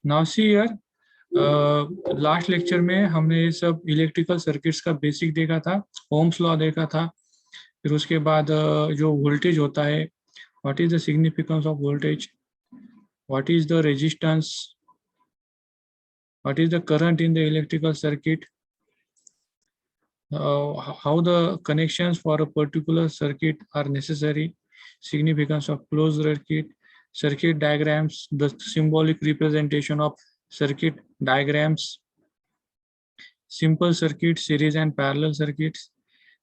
Now see here, last lecture में हमने ये सब इलेक्ट्रिकल सर्किट्स का बेसिक देखा था, ओम्स लॉ देखा था। फिर उसके बाद जो वोल्टेज होता है, what is the significance of voltage, what is the resistance, what is the current in the electrical circuit, how the connections for a particular circuit are necessary, significance of closed circuit, circuit diagrams, the symbolic representation of circuit diagrams, simple circuit, series and parallel circuits,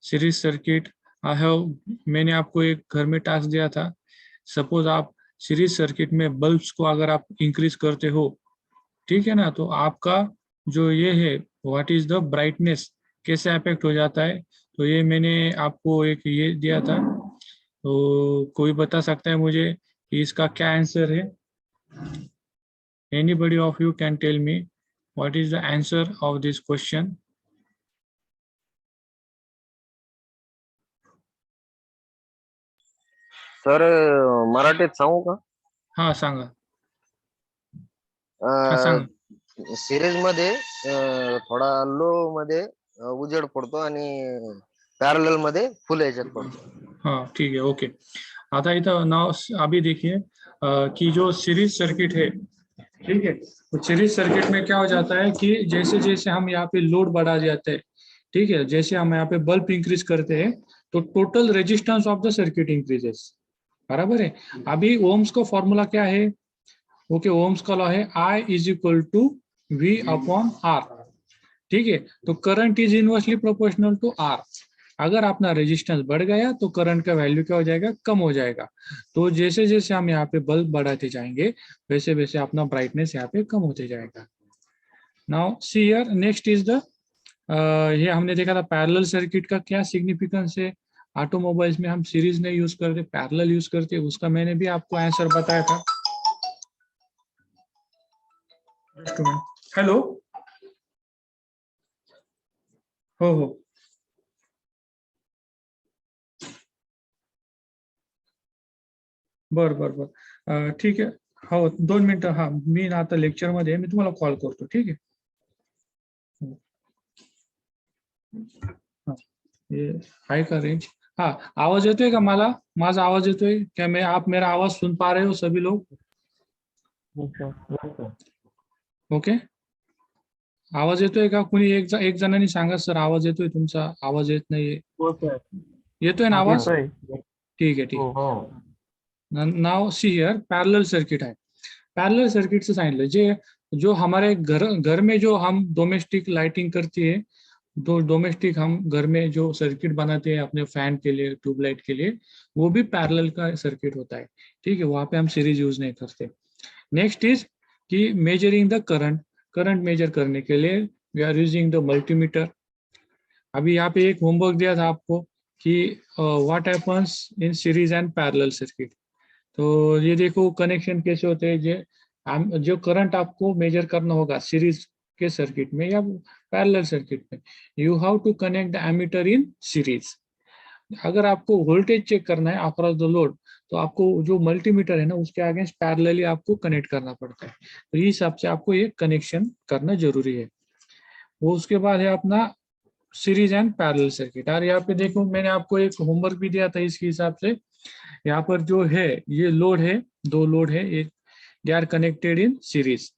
series circuit. I have, मैंने आपको एक घर में task दिया था, suppose आप series circuit में bulbs को अगर आप इंक्रीज करते हो, ठीक है ना, तो आपका जो ये है व्हाट इज द ब्राइटनेस कैसे अफेक्ट हो जाता है। तो ये मैंने आपको एक ये दिया था, तो कोई बता सकता है मुझे कि इसका क्या आंसर है? Anybody of you can tell me what is the answer of this question? Sir मराठीत सांगू का? हाँ सांगा, हाँ सांगा. सिरीज मध्ये थोडा लो मध्ये उजेड पडतो आणि पॅरलल मध्ये फुल याच्यात पडतो. हाँ ठीक है, ओके. आता इथं नाव अभी देखिए कि जो सीरीज सर्किट है, ठीक है, तो सीरीज सर्किट में क्या हो जाता है कि जैसे जैसे हम यहाँ पे लोड बढ़ा जाते हैं, ठीक है, जैसे हम यहाँ पे बल्ब इंक्रीज करते हैं तो total resistance of the circuit increases, बराबर है. अभी ओम्स का फॉर्मूला क्या है? ओके, ओम्स का लॉ है I is equal to V upon R, ठीक है. तो current is inversely proportional to R. अगर अपना रेजिस्टेंस बढ़ गया तो करंट का वैल्यू क्या हो जाएगा? कम हो जाएगा. तो जैसे जैसे हम यहाँ पे बल्ब बढ़ाते जाएंगे वैसे वैसे अपना ब्राइटनेस यहाँ पे कम होते जाएगा. Now see here, next is the, ये हमने देखा था पैरेलल सर्किट का क्या सिग्निफिकेंस है. ऑटोमोबाइल्स में हम सीरीज नहीं यूज करते, पैरेलल यूज करते, उसका मैंने भी आपको आंसर बताया था. हेलो, हो बर बर बर, ठीक आहे. हो 2 मिनिटं, हा मी ना आता लेक्चर मध्ये आहे, मी तुम्हाला कॉल करतो, ठीक आहे. हा, ये आहे का रेंज? हा, आवाज येतोय का मला? माझा आवाज येतोय क्या? मैं आप मेरा आवाज सुन पा रहे हो सभी लोग? ओके, आवाज येतोय का? कुणी एक जणांनी सांगा सर आवाज येतोय तुमचा, आवाज येत नाहीये. येतोय ना आवाज? ठीक आहे, ठीक आहे. Now see here, parallel circuit है. पैरेलल सर्किट से सांगितलं जे जो हमारे घर में जो हम डोमेस्टिक लाइटिंग करती है, तो डोमेस्टिक हम घर में जो सर्किट बनाते हैं अपने फैन के लिए, ट्यूबलाइट के लिए, वो भी पैरेलल का सर्किट होता है, ठीक है. वहां पे हम सीरीज यूज नहीं करते. नेक्स्ट इज कि measuring the current, current measure करने के लिए we are using the multimeter. अभी यहाँ पे एक होमवर्क दिया था आपको कि what happens in series and parallel circuit. तो ये देखो कनेक्शन कैसे होते हैं, जो करंट आपको मेजर करना होगा सीरीज के सर्किट में या पैरेलल सर्किट में, you have to connect the ammeter in series. अगर आपको वोल्टेज चेक करना है अक्रॉस द लोड, तो आपको जो मल्टीमीटर है ना उसके अगेंस्ट पैरेलली आपको कनेक्ट करना पड़ता है. तो इस हिसाब से आपको ये कनेक्शन करना जरूरी है. वो उसके बाद है अपना सीरीज एंड पैरेलल सर्किट. और यहाँ पे देखो मैंने आपको एक होमवर्क भी दिया था इसके हिसाब से. यहाँ पर जो है ये लोड है, 2 लोड है, एक they are connected in series.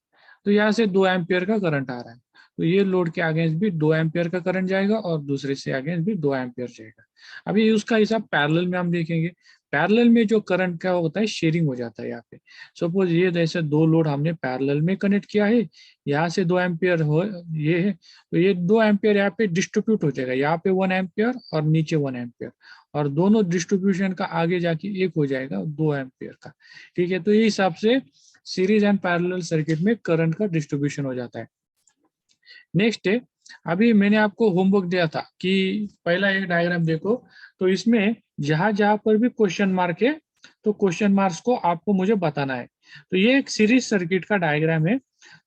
तो यहाँ से 2 एम्पियर का करंट आ रहा है, तो ये लोड के अगेंस्ट भी 2 एम्पियर का करंट जाएगा और दूसरे से अगेंस्ट भी 2 एम्पियर जाएगा. अभी उसका हिसाब पैरेलल में हम देखेंगे. पैरेलल में जो करंट क्या होता है, शेयरिंग हो जाता है. यहाँ पे सपोज ये जैसे 2 लोड हमने पैरेलल में कनेक्ट किया है, यहाँ से 2 एम्पियर हो ये है, तो ये 2 एम्पियर यहाँ पे डिस्ट्रीब्यूट हो जाएगा, यहाँ पे 1 एम्पियर और नीचे 1 एम्पियर, और दोनों डिस्ट्रीब्यूशन का आगे जाके एक हो जाएगा 2 एम्पियर का, ठीक है. तो ये हिसाब से सीरीज एंड पैरेलल सर्किट में करंट का डिस्ट्रीब्यूशन हो जाता है. नेक्स्ट है, अभी मैंने आपको होमवर्क दिया था कि पहला एक डायग्राम देखो, तो इसमें जहां जहां पर भी क्वेश्चन मार्क है तो क्वेश्चन मार्क्स को आपको मुझे बताना है. तो ये एक सीरीज सर्किट का डायग्राम है.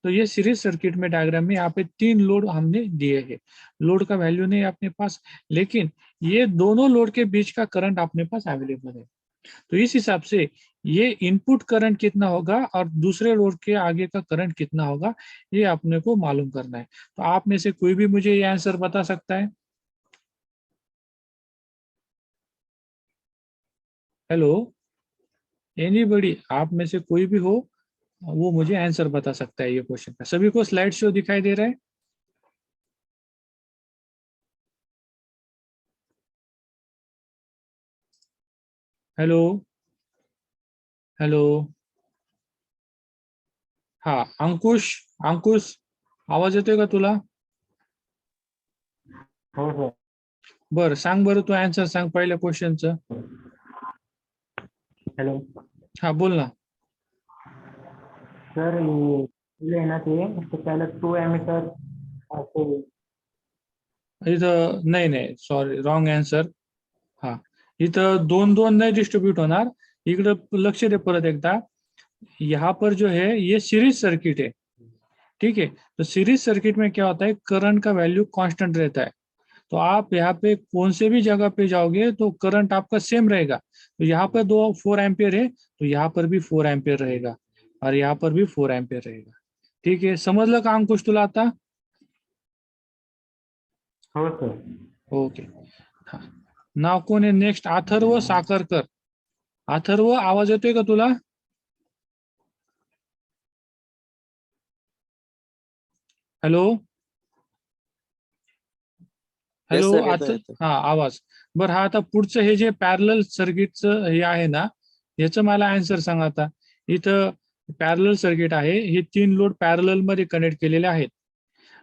तो ये सीरीज सर्किट में डायग्राम में यहाँ पे 3 लोड हमने दिए हैं. लोड का वैल्यू नहीं अपने पास, लेकिन ये दोनों लोड के बीच का करंट अपने पास अवेलेबल है. तो इस हिसाब से ये इनपुट करंट कितना होगा और दूसरे लोड के आगे का करंट कितना होगा, ये अपने को मालूम करना है। तो आप में से कोई भी मुझे ये आंसर बता सकता है? हेलो, एनीबडी, आप में से कोई भी हो वो मुझे आंसर बता सकता है ये क्वेश्चन का। सभी को स्लाइड शो दिखाई दे रहा है? हेलो, हेलो, हाँ अंकुश, अंकुश आवाज येतोय का तुला? हो हो. बर सांग बरं, तू आन्सर सांग पहिल्या क्वेश्चनचं. हॅलो हा बोल ना. सर, आहे ना ते त्याला 2 एमीटर असे. इथं नाही नाही, सॉरी, रॉंग आन्सर. हा, इथं दोन दोन नहीं डिस्ट्रीब्यूट होणार. इकडे लक्ष दे परत एकदा. यहाँ पर जो है ये सीरीज सर्किट है, ठीक है। तो सीरीज सर्किट में क्या होता है, करंट का वैल्यू कांस्टेंट रहता है। तो आप यहाँ पे कौन से भी जगह पे जाओगे तो करंट आपका सेम रहेगा। तो यहाँ पर 4 एम्पियर है, तो यहाँ पर भी 4 एम्पियर रहेगा और यहाँ पर भी 4 एम्पियर रहेगा। ठीक है, समजलं का अंकुश तुला आता? हो सर. ओके. नाव कोण आहे नेक्स्ट? अथर्व साखरकर. अथर्व, आवाज येतोय का तुला? हॅलो, Yes, हॅलो, sir, येतोय, आता येतोय. हा आवाज. बरं, हा आता पुढचं हे जे पॅरलल सर्किटचं हे आहे ना, याचं मला आन्सर सांगा आता. इथं पॅरलल सर्किट आहे, हे 3 लोड पॅरलल मध्ये कनेक्ट केलेले आहेत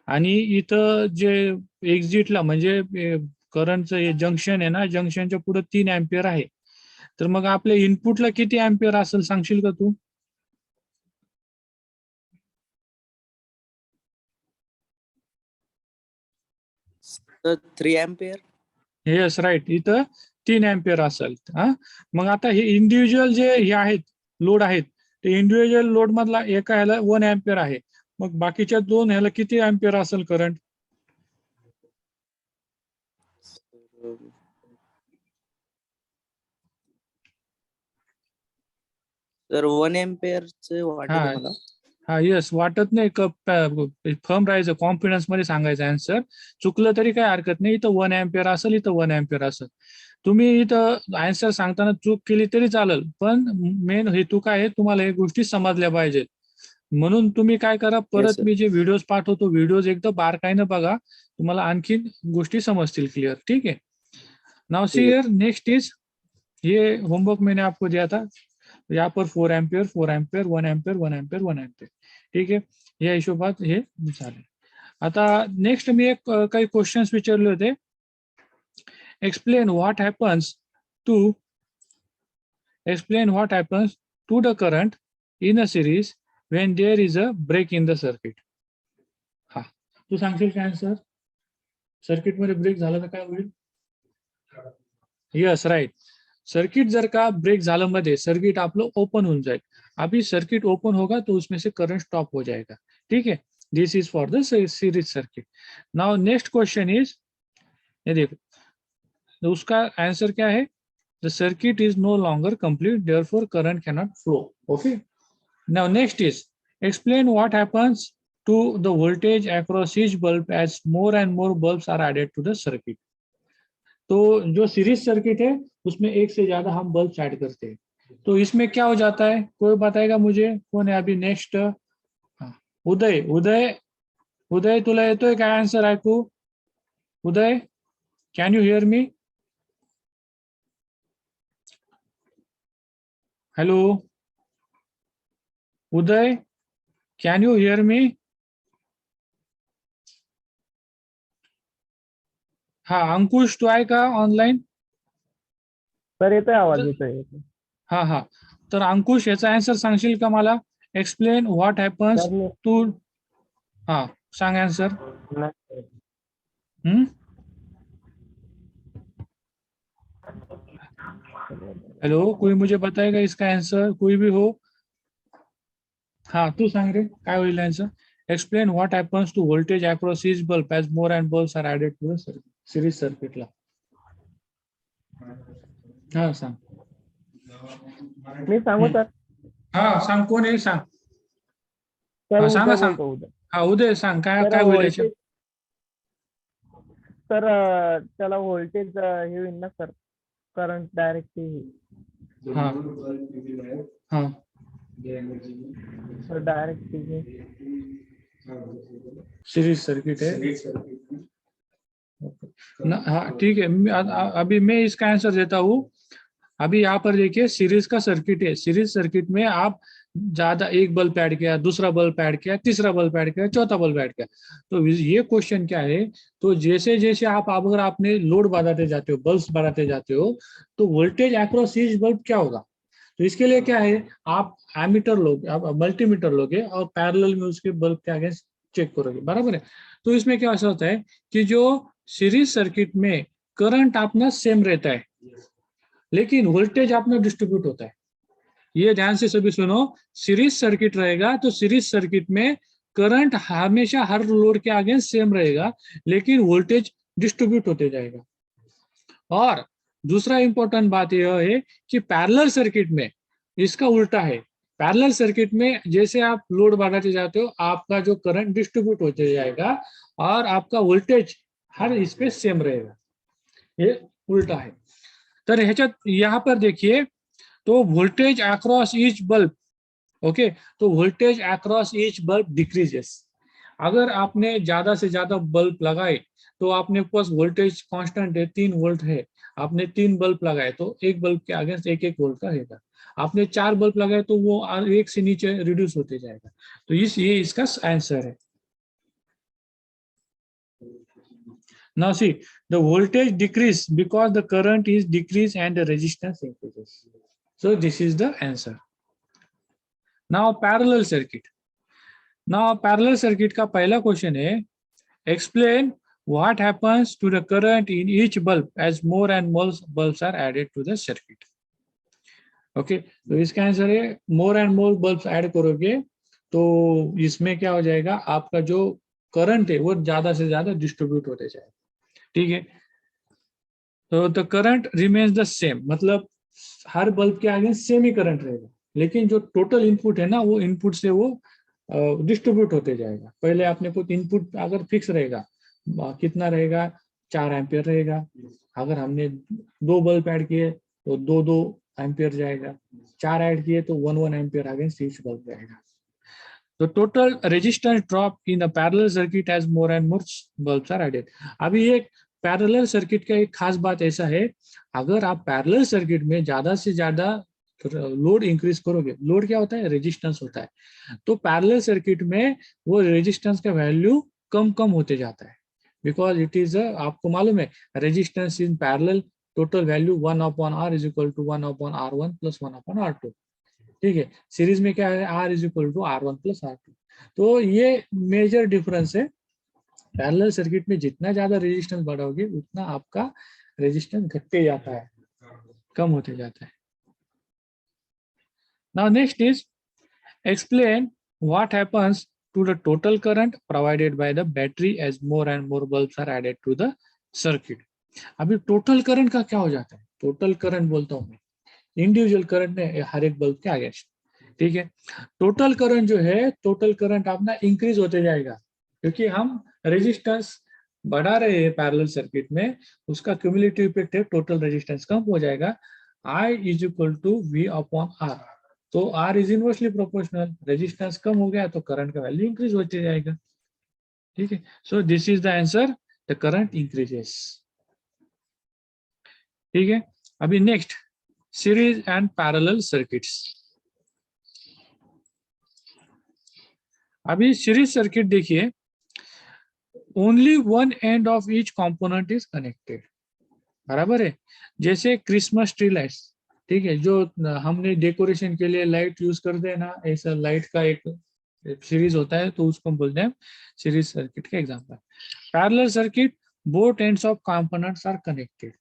आणि इथं जे एक्झिटला म्हणजे करंटचं हे जंक्शन आहे ना, जंक्शनच्या पुढे 3 एम्पियर आहे. तर मग आपल्या इनपुटला किती एम्पियर असेल सांगशील का तू? तर 3 ampere. येस, राईट, इथं 3 एम्पियर असेल. हा, मग आता हे इंडिव्हिज्युअल जे हे आहेत, लोड आहेत, ते इंडिव्हिज्युअल लोड मधला एका ह्याला 1 एम्पियर आहे. मग बाकीच्या 2 ह्याला किती एम्पियर असेल करंट? तर 1 ampere चे वाटत हा मला. हा, येस, वाटत नाही, फर्म राहायचं, कॉन्फिडन्स मध्ये सांगायचं आन्सर. चुकलं तरी काही हरकत नाही, इथं 1 एम्पियर असेल, इथं 1 एम्पियर असेल. तुम्ही इथं आन्सर सांगताना चूक केली तरी चालेल, पण मेन हेतू काय आहे, तुम्हाला हे गोष्टी समजल्या पाहिजेत. म्हणून तुम्ही काय करा, परत sir. मी जे व्हिडिओज पाठवतो, व्हिडिओज एकदा बारकाईनं बघा, तुम्हाला आणखीन गोष्टी समजतील क्लिअर. ठीक है, नाउ सी ठीक है. हियर, नेक्स्ट इज, ये होमवर्क मैंने आपको दिया था. यहाँ पर 4 ampere, 4 ampere, 1 ampere, 1 ampere, 1 ampere. ठीक आहे, या हिशोबात हे झाले. आता नेक्स्ट मी एक काही क्वेश्चन्स विचारले होते. Explain what happens to the current in a series when there is a break in the circuit. हा, तू सांगशील काय आन्सर? सर्किट मध्ये ब्रेक झाला तर काय होईल? Yes, right. सर्किट जर का ब्रेक झालं मध्ये, सर्किट आपलं ओपन होऊन जाईल. अभी सर्किट ओपन होगा तो उसमें से करंट स्टॉप हो जाएगा. ठीक है, this is for the series circuit. Now next question is, ये देखो, तो उसका आंसर क्या है? The circuit is no longer complete, therefore current cannot flow. Okay, now next is, explain what happens to the voltage across each bulb as more and more bulbs are added to the circuit. तो जो series circuit है उसमें एक से ज्यादा हम bulb add करते हैं, तो इसमें क्या हो जाता है, कोई बताएगा मुझे? कौन है अभी नेक्स्ट? उदय, उदय, उदय, तुला येतोय काय आन्सर ऐकू? Uday, can you hear me? Hello Uday, can you hear me? हा, अंकुश, तू आहे का ऑनलाईन? सर येतोय आवाज, येतोय. हा हा, तर अंकुश, याचा आन्सर सांगशील का मला? Explain what happens sir to, हा सांग आन्सर. हेलो, कोई मुझे बताएगा इसका आंसर, कोई भी हो? हाँ, तू सांग रे, काय होईल answer? Explain what happens to voltage across each bulb as more and bulbs are added to the series सर्किटला. हा सांग. मी सांगू सर? हा सांग, कोण आहे सांग. सर हा सांगा उदय सांग. बोलतो, उदय. हा उदय सांग, काय तर काय होईल याच्यात? व्होल्टेज सर, त्याला व्होल्टेज हे होईल ना सर, करंट डायरेक्ट हा हा सर, डायरेक्ट सीरीज सर्किट है ना? हाँ ठीक है, अभी मैं इसका आंसर देता हूँ. अभी यहाँ पर देखिए सीरीज का सर्किट है. सीरीज सर्किट में आप ज्यादा एक बल्ब ऐड किया, दूसरा बल्ब ऐड किया, तीसरा बल्ब ऐड किया, चौथा बल्ब ऐड किया. तो ये क्वेश्चन क्या है, तो जैसे जैसे आप अगर आपने लोड बढ़ाते जाते हो, बल्ब बढ़ाते जाते हो, तो वोल्टेज अक्रॉस ईच बल्ब क्या होगा. तो इसके लिए क्या है, आप एमीटर लोगे, आप मल्टीमीटर लोगे और पैरेलल में उसके बल्ब के आगे चेक करोगे, बराबर है. तो इसमें क्या ऐसा होता है कि जो सीरीज सर्किट में करंट अपना सेम रहता है, लेकिन वोल्टेज अपना डिस्ट्रीब्यूट होता है. ये ध्यान से सभी सुनो. सीरीज सर्किट रहेगा तो सीरीज सर्किट में करंट हमेशा हर लोड के आगे सेम रहेगा, लेकिन वोल्टेज डिस्ट्रीब्यूट होते जाएगा. और दूसरा इंपॉर्टेंट बात यह है कि पैरेलल सर्किट में इसका उल्टा है. पैरेलल सर्किट में जैसे आप लोड बढ़ाते जाते हो, आपका जो करंट डिस्ट्रीब्यूट होते जाएगा और आपका वोल्टेज हर इस पे सेम रहेगा. ये उल्टा है. तर ह्याच्यात यहाँ पर देखिए, तो voltage across each bulb, okay, तो voltage across each bulb decreases. अगर आपने ज्यादा से ज्यादा बल्ब लगाए तो आपने पास वोल्टेज कांस्टेंट है 3 वोल्ट है, आपने 3 बल्ब लगाए तो एक बल्ब के अगेंस्ट एक एक वोल्ट का रहेगा. आपने 4 बल्ब लगाए तो वो एक से नीचे रिड्यूस होते जाएगा. तो ये इसका आंसर है. Now see, the voltage decrease because the current is decreased and the resistance increases. So this is the answer. Now parallel circuit. Now parallel circuit का पहला क्वेश्चन है, explain what happens to the current in each bulb as more and more bulbs are added to the circuit. Okay तो इसका answer है मोर and more bulbs add करोगे तो इसमें क्या हो जाएगा, आपका जो करंट है वो ज्यादा से ज्यादा डिस्ट्रीब्यूट होते जाएगा. ठीक है, तो the current remains the same, मतलब हर बल्ब के आगे सेम ही करंट रहेगा, लेकिन जो टोटल इनपुट है ना, वो इनपुट से वो डिस्ट्रीब्यूट होते जाएगा. पहले आपने कुछ इनपुट अगर फिक्स रहेगा, कितना रहेगा, 4 एम्पियर रहेगा. अगर हमने 2 बल्ब ऐड किए तो 2 एम्पियर जाएगा, 4 ऐड किए तो 1 एम्पियर अगेंस्ट ईच बल्ब जाएगा. तो total resistance drop in a parallel circuit as more and more bulbs are added. अभी एक पैरेलल सर्किट का एक खास बात ऐसा है, अगर आप पैरेलल सर्किट में ज्यादा से ज्यादा लोड इंक्रीज करोगे, लोड क्या होता है, रेजिस्टेंस होता है, तो पैरेलल सर्किट में वो रेजिस्टेंस का वैल्यू कम कम होते जाता है. बिकॉज इट इज, आपको मालूम है, resistance in parallel total value 1/R is equal to 1/R1 plus 1/R2. ठीक है, सीरीज में क्या है, R is equal to R1 plus R2. तो ये मेजर डिफरेंस है. पैरेलल सर्किट में जितना ज्यादा रेजिस्टेंस बढ़ाओगे उतना आपका रेजिस्टेंस घटते जाता है, कम होते जाता है. Now next is explain what happens to the total current provided by the battery as more and more bulbs are added to the circuit. अभी टोटल करंट का क्या हो जाता है, टोटल करंट बोलता हूं मैं, इंडिविजुअल करंट में हर एक बल्ब के आगे. ठीक है, टोटल करंट जो है, टोटल करंट अपना इंक्रीज होते जाएगा, क्योंकि हम रेजिस्टेंस बढ़ा रहे हैं पैरेलल सर्किट में, उसका क्यूमुलेटिव इफेक्ट है, टोटल रेजिस्टेंस कम हो जाएगा. I is equal to V/R. तो R is inversely proportional, resistance कम हो गया तो करंट का वैल्यू इंक्रीज होते जाएगा. ठीक है, so this is the answer, the current increases. ठीक है, अभी next series and parallel circuits. अभी सीरीज सर्किट देखिए, only one end of each component is connected, बराबर है. जैसे क्रिसमस ट्री लाइट्स, ठीक है, जो हमने डेकोरेशन के लिए लाइट यूज करते हैं ना, ऐसा लाइट का एक सीरीज होता है, तो उसको बोलते हैं सीरीज सर्किट का example. Parallel circuit, both ends of components are connected,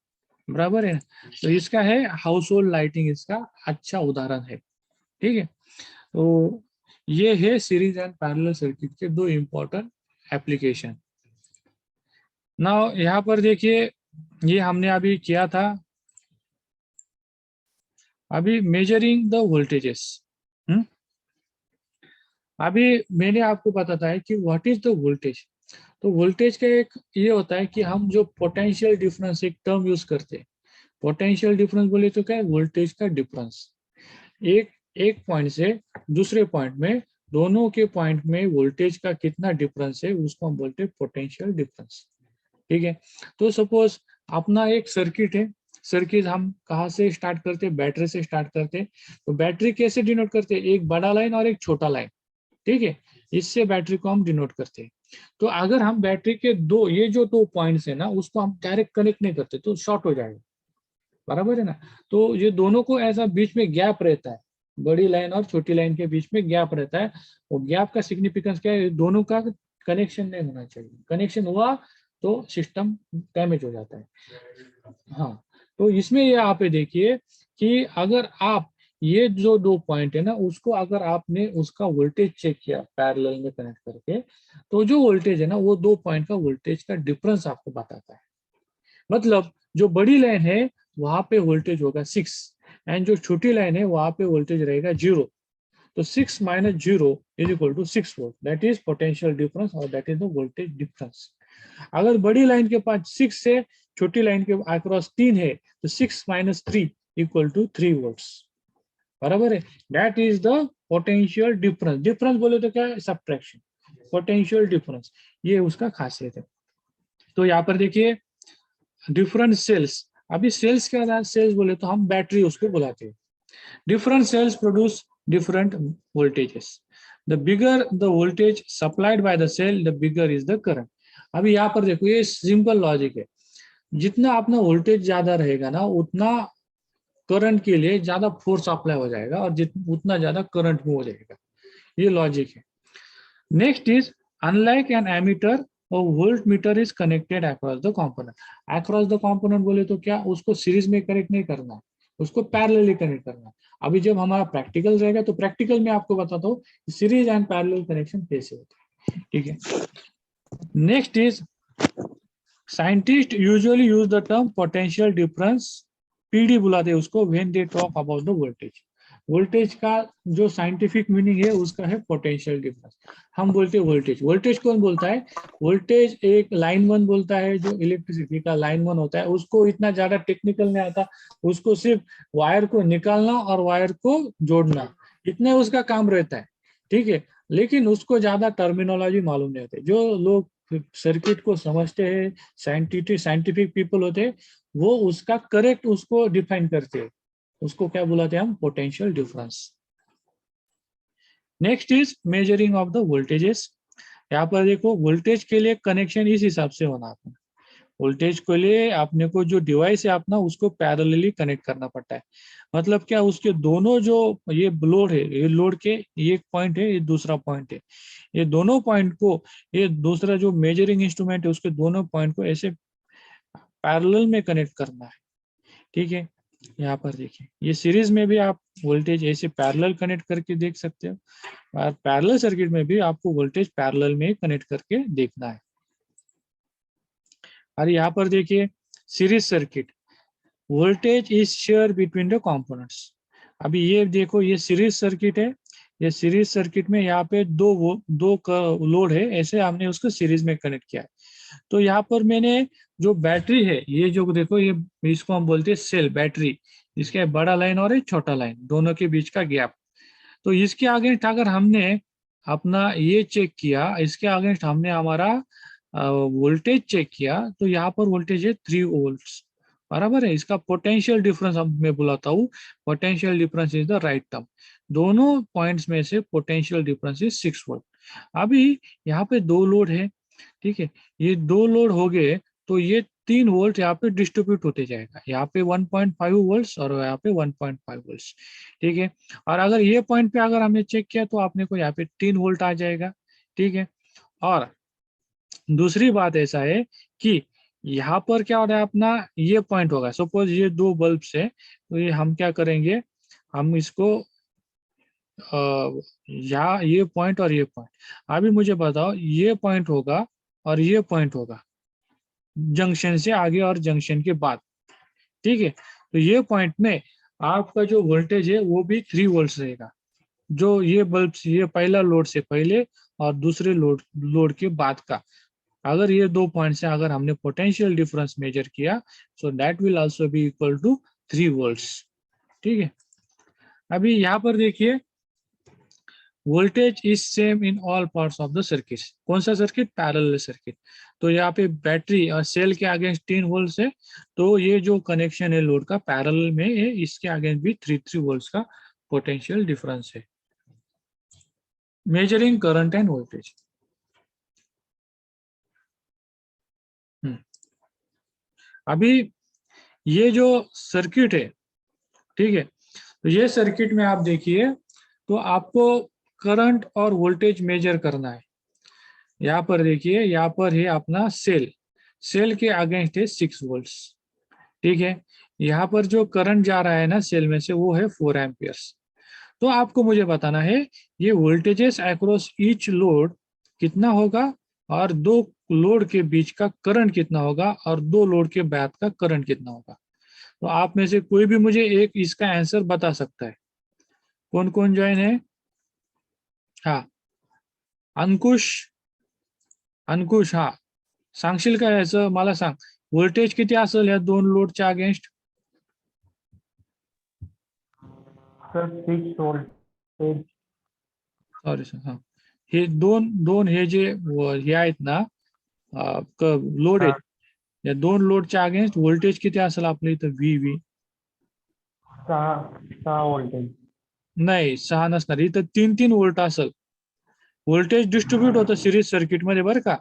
बराबर है. तो इसका है हाउस होल्ड लाइटिंग, इसका अच्छा उदाहरण है. ठीक है, तो ये है सीरीज एंड पैरेलल सर्किट के 2 इंपॉर्टेंट एप्लीकेशन. नाउ यहाँ पर देखिए, ये हमने अभी किया था, अभी मेजरिंग द वोल्टेजेस, अभी मैंने आपको बताया है कि व्हाट इज द वोल्टेज। तो वोल्टेज का एक ये होता है कि हम जो पोटेंशियल डिफरेंस एक टर्म यूज करते हैं, पोटेंशियल डिफरेंस बोले तो क्या है, वोल्टेज का डिफरेंस। एक एक पॉइंट से दूसरे पॉइंट में, दोनों के पॉइंट में वोल्टेज का कितना डिफरेंस है उसको हम बोलते हैं पोटेंशियल डिफरेंस। ठीक है, तो सपोज अपना एक सर्किट है, सर्किट हम कहाँ से स्टार्ट करते हैं, बैटरी से स्टार्ट करते हैं। तो बैटरी कैसे डिनोट करते हैं, एक बड़ा लाइन और एक छोटा लाइन, ठीक है, इससे बैटरी को हम डिनोट करते हैं। तो अगर हम बैटरी के दो, ये जो दो पॉइंट्स है ना, उसको हम डायरेक्ट कनेक्ट नहीं करते तो शॉर्ट हो जाएगा, बराबर है ना। तो ये दोनों को ऐसा बीच में गैप रहता है, बड़ी लाइन और छोटी लाइन के बीच में गैप रहता है। और गैप का सिग्निफिकेंस क्या है, दोनों का कनेक्शन नहीं होना चाहिए, कनेक्शन हुआ तो सिस्टम डैमेज हो जाता है। हाँ, तो इसमें ये आप देखिए कि अगर आप ये जो दो पॉइंट है ना, उसको अगर आपने उसका वोल्टेज चेक किया पैरेलल में कनेक्ट करके, तो जो वोल्टेज है ना, वो दो पॉइंट का वोल्टेज का डिफरेंस आपको बताता है। मतलब जो बड़ी लाइन है वहां पे वोल्टेज होगा 6 एंड जो छोटी लाइन है वहां पे वोल्टेज रहेगा 0। तो 6 minus 0 is equal to 6 volt, that is potential difference और that is the voltage difference. अगर बड़ी लाइन के पास 6 है, छोटी लाइन के अक्रॉस 3 है, तो 6 माइनस 3 इक्वल टू 3 वोल्ट्स, बराबर है। That is the potential difference. Difference बोले तो क्या है, सब्ट्रैक्शन, पोटेंशियल डिफरेंस, ये उसका खासियत है। तो यहाँ पर देखिए डिफरेंट सेल्स, अभी सेल्स क्या है, सेल्स बोले तो हम बैटरी उसको बुलाते हैं। Different cells produce different voltages, the bigger the voltage supplied by the cell the bigger is the current. अभी यहाँ पर देखो ये सिंपल लॉजिक है, जितना अपना वोल्टेज ज्यादा रहेगा ना, उतना करंट के लिए ज्यादा फोर्स अप्लाई हो जाएगा और उतना ज्यादा करंट मूव हो जाएगा, ये लॉजिक है। Next is unlike an ammeter और voltmeter is connected across the component. Across the component बोले तो क्या, उसको सीरीज में कनेक्ट नहीं करना है, उसको पैरेलली कनेक्ट करना है। अभी जब हमारा प्रैक्टिकल रहेगा तो प्रैक्टिकल में आपको बताता हूँ सीरीज एंड पैरेलल कनेक्शन कैसे होता है, ठीक है। Next is scientist usually use the term potential difference, PD बुलाते हैं उसको, when they talk about the voltage. Voltage का जो साइंटिफिक मीनिंग है उसका है पोटेंशियल डिफरेंस। हम बोलते हैं वोल्टेज, वोल्टेज कौन बोलता है, वोल्टेज एक लाइन वन बोलता है, जो इलेक्ट्रिसिटी का लाइन वन होता है, उसको इतना ज्यादा टेक्निकल नहीं आता, उसको सिर्फ वायर को निकालना और वायर को जोड़ना, इतना उसका काम रहता है, ठीक है। लेकिन उसको ज्यादा टर्मिनोलॉजी मालूम नहीं होती। जो लोग सर्किट को समझते हैं, साइंटिफिक पीपल होते हैं, वो उसका करेक्ट उसको डिफाइन करते हैं, उसको क्या बुलाते हैं हम, potential difference. Next is measuring of the voltages. यहाँ पर देखो वोल्टेज के लिए कनेक्शन इस हिसाब से होना है, वोल्टेज के लिए आपने को जो डिवाइस है अपना उसको पैरेलली कनेक्ट करना पड़ता है। मतलब क्या, उसके दोनों जो ये लोड है, ये लोड के एक पॉइंट है, ये दूसरा पॉइंट है, ये दोनों पॉइंट को, ये दूसरा जो मेजरिंग इंस्ट्रूमेंट है उसके दोनों पॉइंट को ऐसे पैरेलल में कनेक्ट करना है, ठीक है। यहाँ पर देखिए ये सीरीज में भी आप वोल्टेज ऐसे पैरेलल कनेक्ट करके देख सकते हो, और पैरेलल सर्किट में भी आपको वोल्टेज पैरेलल में कनेक्ट करके देखना है। और यहाँ पर देखिए series circuit, voltage is share between the components. अभी ये देखो ये सीरीज सर्किट है, ये सीरीज सर्किट में यहाँ पे दो लोड है, ऐसे हमने उसको सीरीज में कनेक्ट किया है। तो यहाँ पर मैंने जो बैटरी है, ये जो देखो ये इसको हम बोलते हैं सेल बैटरी, इसके बड़ा लाइन और एक छोटा लाइन, दोनों के बीच का गैप। तो इसके अगेंस्ट अगर हमने अपना ये चेक किया, इसके अगेंस्ट हमने हमारा वोल्टेज चेक किया, तो यहाँ पर वोल्टेज है 3 वोल्ट्स, बराबर है। इसका पोटेंशियल डिफरेंस मैं बुलाता हूँ, potential difference is the right term. दोनों पॉइंट्स में से पोटेंशियल डिफरेंस इज 6 वोल्ट। अभी यहाँ पे दो लोड है, ठीक है, ये दो लोड हो गए, तो ये 3 वोल्ट यहाँ पे डिस्ट्रीब्यूट होते जाएगा, यहाँ पे 1.5 वोल्ट्स और यहाँ पे 1.5 वोल्ट्स, ठीक है। और अगर ये पॉइंट पे अगर हमने चेक किया तो आपने को यहाँ पे 3 वोल्ट आ जाएगा, ठीक है। और दूसरी बात ऐसा है कि यहाँ पर क्या हो रहा है, अपना ये पॉइंट होगा, सपोज ये दो बल्ब है, तो ये हम क्या करेंगे, हम इसको यहाँ ये पॉइंट और ये पॉइंट, अभी मुझे बताओ ये पॉइंट होगा और ये पॉइंट होगा जंक्शन से आगे और जंक्शन के बाद, ठीक है। तो ये पॉइंट में आपका जो वोल्टेज है वो भी 3 वोल्ट रहेगा। जो ये बल्ब, ये पहला लोड से पहले और दूसरे लोड के बाद का, अगर ये 2 पॉइंट से अगर हमने पोटेंशियल डिफरेंस मेजर किया, so that will also be equal to 3 volts. ठीक है, अभी यहाँ पर देखिए, voltage is same in all parts of the circuit. कौन सा सर्किट? Parallel circuit. तो यहाँ पे बैटरी और सेल के अगेंस्ट 3 वोल्ट है, तो ये जो कनेक्शन है लोड का पैरेलल में है, इसके अगेंस्ट भी 3 वोल्ट का पोटेंशियल डिफरेंस है। Measuring current end voltage. अभी ये जो सर्किट है, ठीक है, तो ये सर्किट में आप देखिए, तो आपको करंट और वोल्टेज मेजर करना है। यहाँ पर देखिए, यहाँ पर है अपना सेल के अगेंस्ट है 6 वोल्ट। ठीक है, यहाँ पर जो करंट जा रहा है ना सेल में से, वो है 4 एम्पियर्स। तो आपको मुझे बताना है ये वोल्टेजेस अक्रॉस ईच लोड कितना होगा, और 2 लोड के बीच का करंट कितना होगा, और 2 लोड के बाद का करंट कितना होगा। तो आप में से कोई भी मुझे एक इसका आंसर बता सकता है। कौन कौन ज्वाइन है? हाँ, अंकुश हा, सांगशील का याचं? मला सांग, व्होल्टेज किती असेल या 2 लोडच्या against? Sir 6 voltage. Sorry sir, हा, हे दोन हे जे हे आहेत ना, लोड आहेत, या 2 लोडच्या अगेन्स्ट व्होल्टेज किती असेल आपल्या इथं? V 6 voltage. नाही, 6 नसणार, इथं 3 वोल्ट असेल. व्होल्टेज डिस्ट्रीब्यूट होतं सिरीज सर्किट मध्ये बरं का.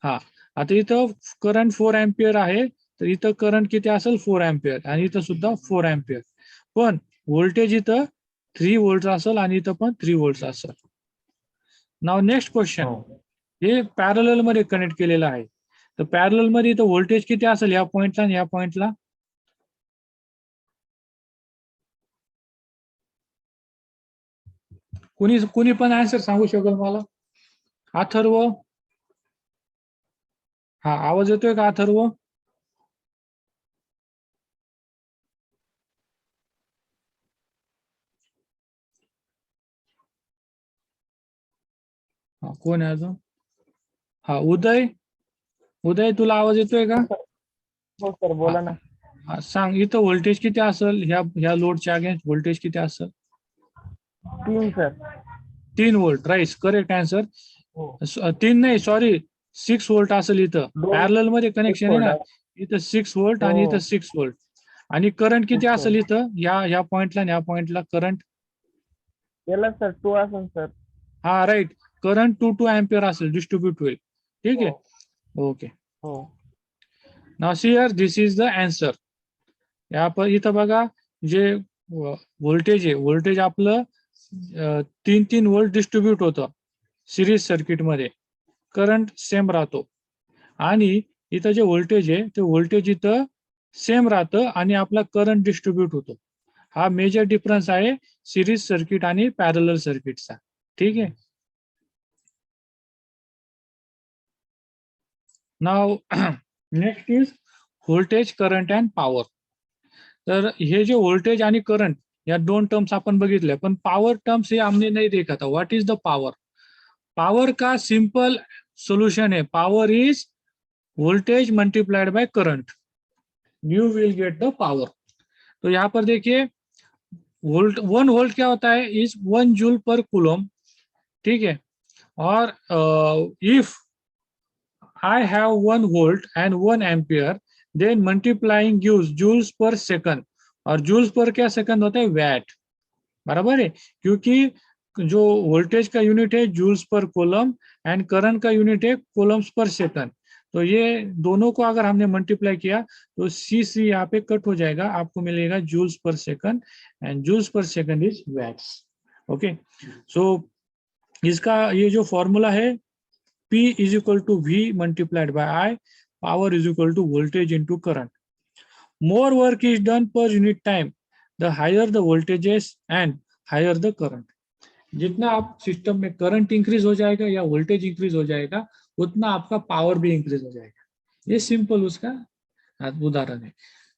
हा, आता इथं करंट 4 एम्पियर आहे, तर इथं करंट किती असेल? 4 एम्पियर, आणि इथं सुद्धा 4 एम्पियर. पण व्होल्टेज इथं 3 वोल्ट असेल, आणि इथं पण 3 वोल्ट असेल. नाव नेक्स्ट क्वेश्चन, हे पॅरलल मध्ये कनेक्ट केलेलं आहे, तर पॅरलल मध्ये इथं व्होल्टेज किती असेल या पॉइंटला आणि या पॉइंटला? कुणी पण आन्सर सांगू शकेल मला? अथर्व, हा, आवाज येतोय का अथर्व? हा, कोण आहे अजून? हा, उदय तुला आवाज येतोय का? हो सर, बोला ना. हा, सांग, इथं व्होल्टेज किती असेल, ह्या लोडच्या अगेन्स्ट व्होल्टेज किती असेल? 3 sir. 3 volt, right, correct answer. हो. 3 नाही, सॉरी, 6 वोल्ट असेल इथं. पॅरलल मध्ये कनेक्शन आहे ना, इथं 6 वोल्ट आणि इथं 6 वोल्ट. आणि करंट किती असेल इथं या पॉइंटला आणि या पॉइंटला करंट? याला सर 2 असेल सर. हा, राईट, करंट 2 एम्पियर असेल, डिस्ट्रीब्यूट होईल. ठीक आहे, ओके. हो. Now see here, this is the answer. या पर इथं बघा, जे व्होल्टेज आहे, व्होल्टेज आपलं 3 वोल्ट डिस्ट्रीब्यूट होतं सिरीज सर्किट मध्ये, करंट सेम राहतो. आणि इथं जे व्होल्टेज आहे, ते व्होल्टेज इथं सेम राहतं आणि आपला करंट डिस्ट्रीब्यूट होतो. हा मेजर डिफरन्स आहे सिरीज सर्किट आणि पॅरलल सर्किटचा. ठीक आहे, now next is voltage, current and power. तर हे जे व्होल्टेज आणि करंट या 2 टर्म्स आपण बघितल्या, पण पॉवर टर्म्स हे हमने नहीं देखा था. What is the power? Power का सिंपल सोल्यूशन है, power is voltage multiplied by current, you will get the power. तो यहाँ पर देखिए, 1 वोल्ट क्या होता है? इज 1 जूल पर कूलम. ठीक है, और if I have 1 volt and 1 ampere, then multiplying gives joules per second. और जूल्स पर क्या सेकंड होता है? वैट. बराबर है, क्योंकि जो वोल्टेज का यूनिट है joules per coulomb and current का यूनिट है कूलम्स पर सेकंड. तो ये दोनों को अगर हमने मल्टीप्लाई किया तो सी यहाँ पे कट हो जाएगा, आपको मिलेगा joules per second, and joules per second is watts. Okay, so इसका ये जो फॉर्मूला है, P is equal to V multiplied by I, power is equal to voltage into current. More work is done per unit time, the higher the voltages and higher the current. जितना आप system में current increase हो जाएगा या voltage increase हो जाएगा, उतना आपका पावर भी इंक्रीज हो जाएगा. ये सिंपल उसका उदाहरण है.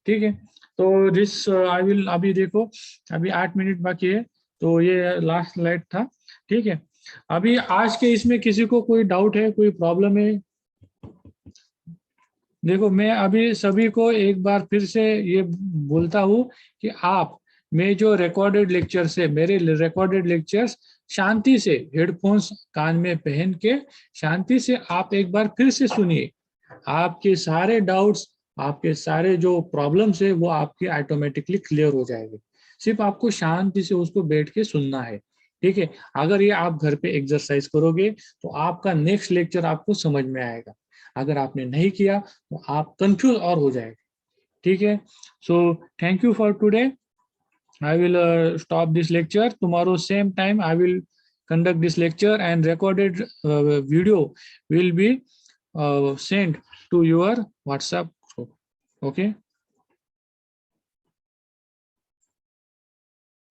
ठीक है, तो दिस आई विल, अभी देखो अभी 8 मिनट बाकी है, तो ये लास्ट स्लाइड था, ठीक है। अभी आज के इसमें किसी को कोई डाउट है, कोई प्रॉब्लम है? देखो मैं अभी सभी को एक बार फिर से ये बोलता हूँ कि आप, मैं जो रिकॉर्डेड लेक्चर्स है, मेरे रिकॉर्डेड लेक्चर्स शांति से हेडफोन्स कान में पहन के शांति से आप एक बार फिर से सुनिए। आपके सारे डाउट्स, आपके सारे जो प्रॉब्लम्स है वो आपके ऑटोमेटिकली क्लियर हो जाएंगे। सिर्फ आपको शांति से उसको बैठ के सुनना है, ठीक है। अगर ये आप घर पे एक्सरसाइज करोगे तो आपका नेक्स्ट लेक्चर आपको समझ में आएगा। अगर आपने नहीं किया तो आप कंफ्यूज और हो जाएंगे, ठीक है। So thank you for today. I will stop this lecture. Tomorrow same time I will conduct this lecture, and recorded video will be sent to your WhatsApp group. Okay.